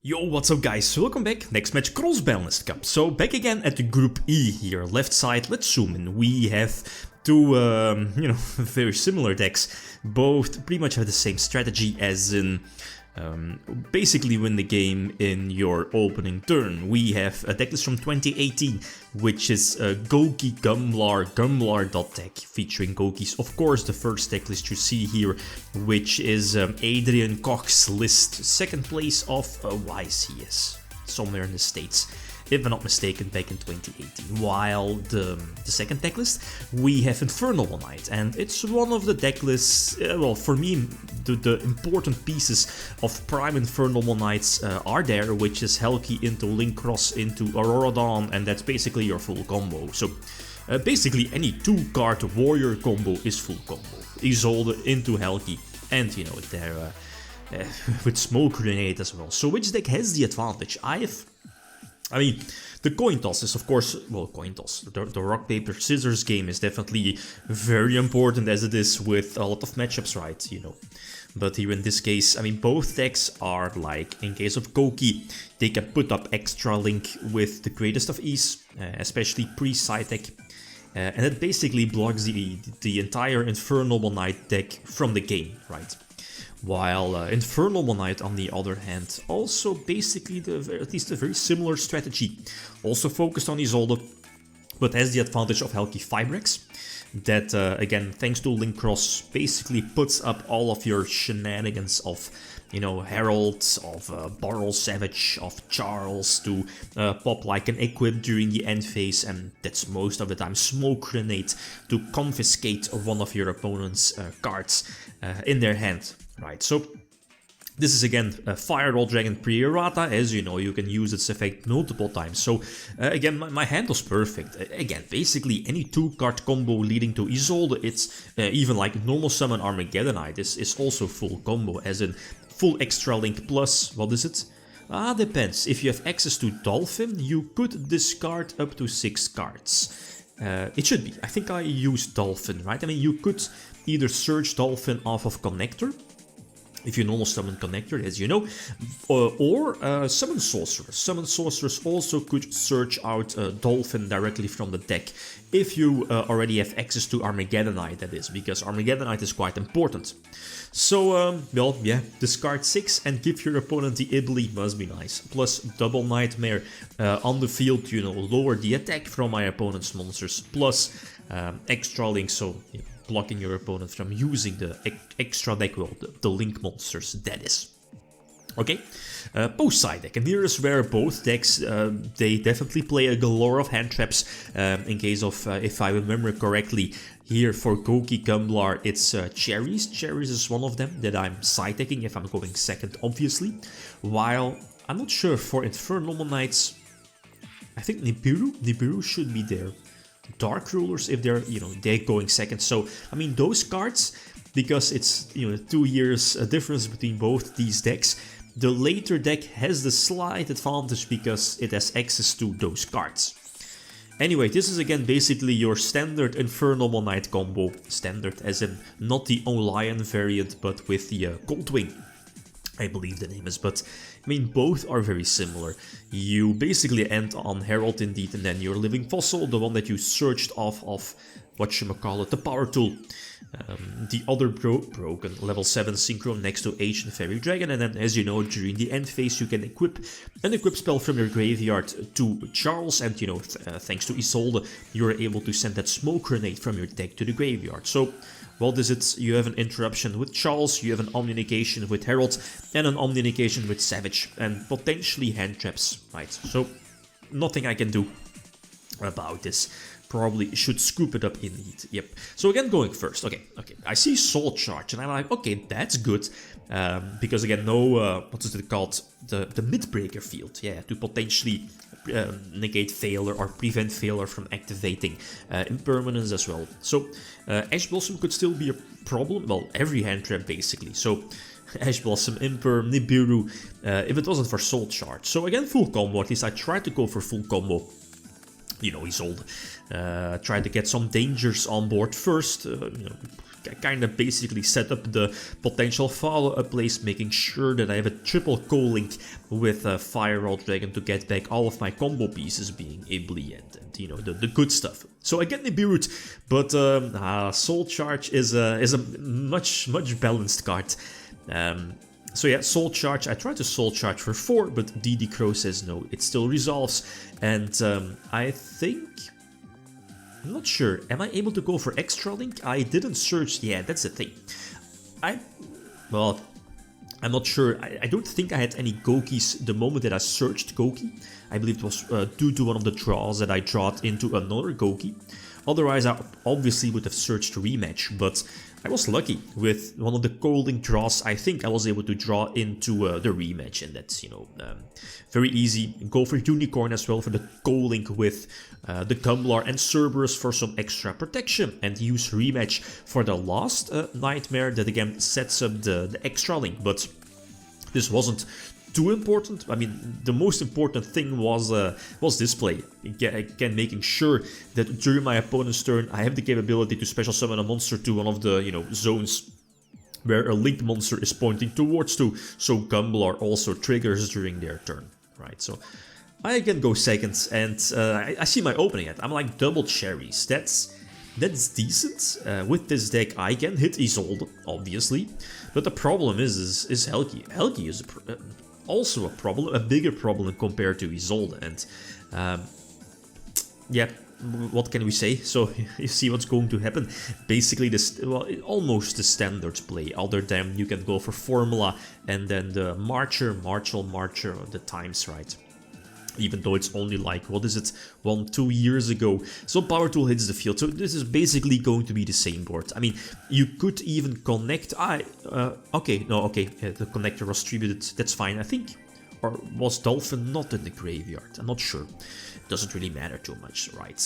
Yo, what's up guys, welcome back, next match Cross-Banlist Cup. So back again at the Group E here, left side, let's zoom in. We have two, very similar decks, both pretty much have the same strategy as in basically win the game in your opening turn. We have a decklist from 2018, which is Gouki Gumblar deck, featuring Gouki's, of course, the first decklist you see here, which is Adrian Koch's list, second place of YCS, somewhere in the States, if I'm not mistaken, back in 2018. While the second decklist, we have Infernoble Knight, and it's one of the decklists, well, for me, the important pieces of Prime Infernoble Knights are there, which is Helki into Link Cross into Aurora Dawn, and that's basically your full combo. So basically any 2-card warrior combo is full combo. Isolde into Helki, and you know, there with Smoke Grenade as well. So which deck has the advantage? I mean, the coin toss is, of course, well, coin toss. The rock, paper, scissors game is definitely very important, as it is with a lot of matchups, right, you know. But here in this case, I mean, both decks are like, in case of Gouki, they can put up extra link with the greatest of ease, especially pre-side deck. And it basically blocks the entire Infernoble Knight deck from the game, right? While Infernoble Knight, on the other hand, also basically at least a very similar strategy. Also focused on Isolde, but has the advantage of Helki Fibrex. That, again, thanks to Link Cross, basically puts up all of your shenanigans of, you know, Herald, of Barrel Savage, of Charles, to pop like an equip during the end phase, and that's most of the time Smoke Grenade to confiscate one of your opponent's cards in their hand. Right, so this is again a Firewall Dragon pre-errata. As you know, you can use its effect multiple times. So again, my hand was perfect. Again, basically any 2-card combo leading to Isolde, it's even like normal summon Armageddonite is also full combo, as in full extra link plus, what is it? Depends. If you have access to Dolphin, you could discard up to 6 cards. It should be. I think I used Dolphin, right? I mean, you could either search Dolphin off of Connector, if you normal summon Connector, as you know, or Summon Sorceress. Summon Sorceress also could search out Dolphin directly from the deck, if you already have access to Armageddonite, that is, because Armageddonite is quite important. So, well, yeah, discard 6 and give your opponent the Ibli must be nice. Plus, Double Nightmare on the field, you know, lower the attack from my opponent's monsters, plus extra link, so yeah, blocking your opponent from using the extra deck, well, the link monsters, that is. Okay, post-side deck, and here is where both decks, they definitely play a galore of hand traps, in case of, if I remember correctly, here for Gouki Gumblar, it's Cherries. Cherries is one of them that I'm side-decking if I'm going second, obviously. While, I'm not sure, for Infernoble Knights, I think Nibiru should be there. Dark Rulers, if they're, you know, they're going second. So, I mean, those cards, because it's, you know, 2 years difference between both these decks, the later deck has the slight advantage because it has access to those cards. Anyway, this is again basically your standard Infernoble Knight combo. Standard as in not the Lion variant, but with the Coldwing, I believe the name is, but I mean, both are very similar. You basically end on Herald indeed, and then your Living Fossil, the one that you searched off of, whatchamacallit, the Power Tool. The other broken level 7 Synchro next to Ancient Fairy Dragon, and then, as you know, during the end phase you can equip an equip spell from your graveyard to Charles, and, you know, thanks to Isolde, you're able to send that Smoke Grenade from your deck to the graveyard. So, what is it? You have an interruption with Charles, you have an Omninegation with Herald, and an Omninegation with Savage, and potentially hand traps, right? So, nothing I can do about this. Probably should scoop it up indeed. Yep. So again, going first. Okay. I see Soul Charge, and I'm like, okay, that's good. Because again, no, what is it called? The Midbreaker field. Yeah, to potentially negate failure or prevent failure from activating impermanence as well. So Ash Blossom could still be a problem. Well, every hand trap basically. So Ash Blossom, Imperm, Nibiru, if it wasn't for Soul Charge. So again, full combo. At least I tried to go for full combo. You know, Isolde. Try to get some dangers on board first, you know, kind of basically set up the potential follow-up plays, making sure that I have a triple co-link with Fire Roll Dragon to get back all of my combo pieces, being Ibli and you know, the good stuff. So I get Nibiru, but Soul Charge is a much balanced card. So yeah, Soul Charge, I tried to Soul Charge for 4, but DD Crow says no, it still resolves. And I think, I'm not sure, am I able to go for Extra Link? I didn't search, yeah, that's the thing. Well, I'm not sure, I don't think I had any Goukis the moment that I searched Gouki. I believe it was due to one of the draws that I drawed into another Gouki. Otherwise, I obviously would have searched Rematch, but I was lucky with one of the co-link draws. I think I was able to draw into the Rematch, and that's, you know, very easy. Go for Unicorn as well for the co-link with the Gumblar and Cerberus for some extra protection, and use Rematch for the last Nightmare that again sets up the extra link, but this wasn't too important. I mean, the most important thing was this play. Again, making sure that during my opponent's turn, I have the capability to special summon a monster to one of the, you know, zones where a linked monster is pointing towards to, so Gumblar also triggers during their turn, right? So I can go second, and I see my opening it. I'm like double cherries. That's decent. With this deck, I can hit Isolde, obviously, but the problem is Helgi. Helgi is also a problem, a bigger problem compared to Isolde, and yeah, what can we say? So you see what's going to happen. Basically, this, well, almost the standard play, other than you can go for Formula and then the Marcher, the times, right? Even though it's only like, what is it, 1-2 years ago. So Power Tool hits the field, so this is basically going to be the same board. I mean, you could even connect, the connector was distributed, that's fine, I think. Or was Dolphin not in the graveyard? I'm not sure. Doesn't really matter too much, right?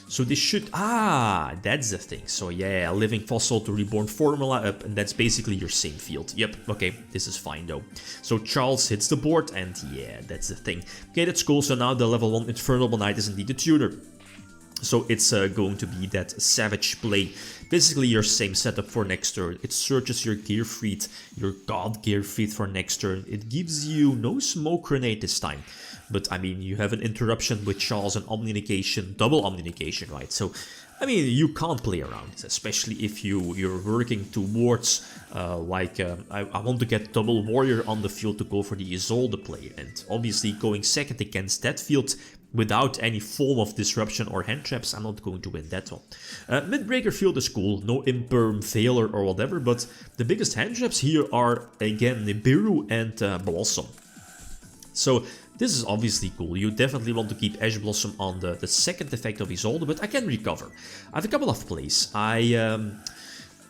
So this should... that's the thing. So yeah, Living Fossil to Reborn Formula up, and that's basically your same field. Yep, okay, this is fine though. So Charles hits the board, and yeah, that's the thing. Okay, that's cool. So now the level 1 Infernoble Knight is indeed the tuner. So it's going to be that Savage play. Basically your same setup for next turn. It searches your Gearfried, your God Gearfried for next turn. It gives you no Smoke Grenade this time. But I mean, you have an interruption with Charles and Omni-Negation, double Omni-Negation, right? So, I mean, you can't play around, especially if you're working towards, I want to get double Warrior on the field to go for the Isolde play. And obviously going second against that field without any form of disruption or hand traps, I'm not going to win that one. Midbreaker field is cool, no Imperm, Veiler or whatever, but the biggest hand traps here are, again, Nibiru and Blossom. So this is obviously cool. You definitely want to keep Ash Blossom on the second effect of Isolde, but I can recover. I have a couple of plays. I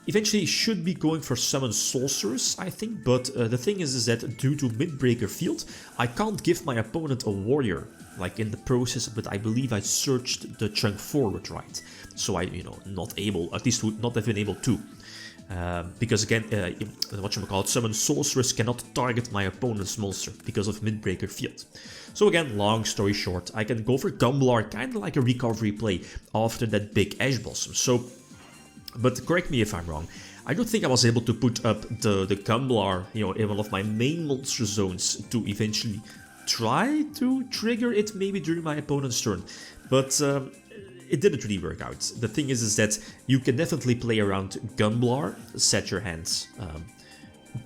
eventually should be going for Summon Sorceress, I think, but the thing is that due to Midbreaker field, I can't give my opponent a Warrior, like in the process, but I believe I searched the chunk forward, right? So I, not able, at least would not have been able to. Because again, Summon Sorceress cannot target my opponent's monster because of Midbreaker field. So again, long story short, I can go for Gumblar, kind of like a recovery play after that big Ash Blossom. So, but correct me if I'm wrong, I don't think I was able to put up the Gumblar, in one of my main monster zones to eventually try to trigger it maybe during my opponent's turn. But it didn't really work out. The thing is that you can definitely play around Gumblar, set your hands,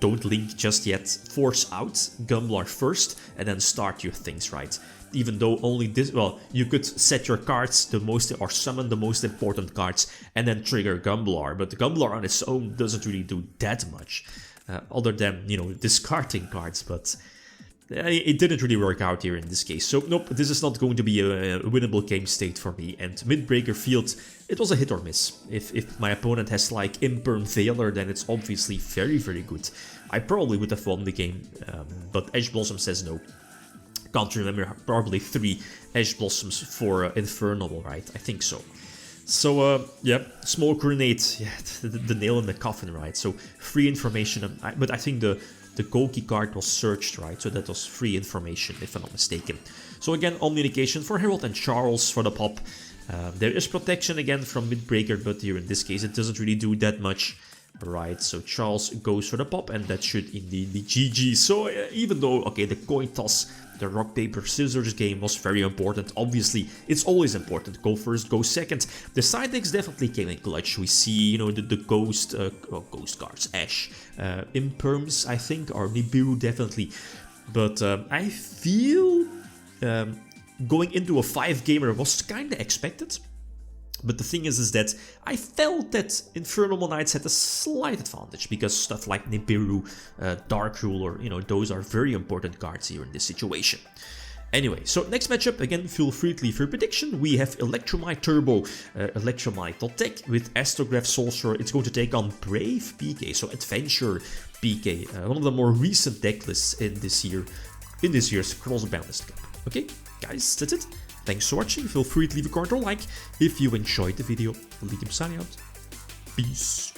don't link just yet, force out Gumblar first, and then start your things, right? Even though only this, well, you could set your cards or summon the most important cards, and then trigger Gumblar, but Gumblar on its own doesn't really do that much, other than, discarding cards, but it didn't really work out here in this case. So nope, this is not going to be a winnable game state for me. And Midbreaker field, it was a hit or miss. If my opponent has like Imperm Veiler, then it's obviously very, very good. I probably would have won the game, but Ash Blossom says no. Can't remember, probably 3 Ash Blossoms for Infernoble, right? I think so. So, yeah, Smoke Grenade, yeah, the nail in the coffin, right? So, free information, but I think the Gouki card was searched, right? So that was free information, if I'm not mistaken. So again, Omni-Negation for Herald and Charles for the pop. There is protection again from Midbreaker, but here in this case it doesn't really do that much. Right, so Charles goes for the pop, and that should indeed be GG. So even though, okay, the coin toss, the rock, paper, scissors game was very important, obviously, it's always important, go first, go second. The side decks definitely came in clutch. We see, you know, the ghost cards, Ash, Imperms, I think, or Nibiru definitely. But I feel going into a 5-gamer was kinda expected. But the thing is that I felt that Infernoble Knights had a slight advantage, because stuff like Nibiru, Dark Ruler, you know, those are very important cards here in this situation. Anyway, so next matchup, again, feel free to leave your prediction. We have Electromite Turbo, Electromite Tech with Astrograph Sorcerer. It's going to take on Brave PK, so Adventure PK, one of the more recent deck lists in this year's Cross-Banlist Cup. Okay, guys, that's it. Thanks for watching, feel free to leave a comment or like if you enjoyed the video. League signing out. Peace.